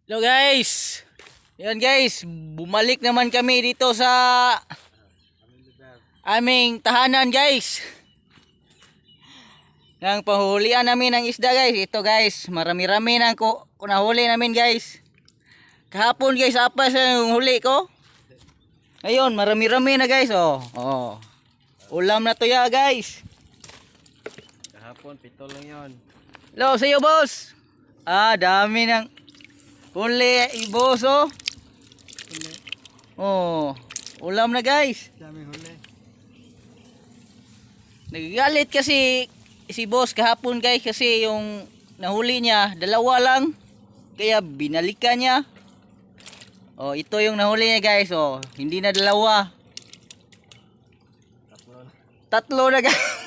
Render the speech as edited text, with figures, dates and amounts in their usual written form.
Hello guys. Yan guys, bumalik naman kami dito sa aming tahanan guys. Nang pahulian namin ng isda guys. Ito guys, marami-rami nang nahuli namin guys. Kahapon guys, apa sa yung huli ko? Ayun, marami-rami na guys. Oh. Ulam na to ya guys. Kahapon, 7 lang yun. Hello sa iyo boss. Dami ng huli boss oh. Huli. Oh, ulam na guys. Dami huli. Nagagalit kasi si boss kahapon guys kasi yung nahuli niya dalawa lang. Kaya binalikan niya. Oh, ito yung nahuli niya guys. Oh, hindi na dalawa. Tatlo na. Tatlo na guys.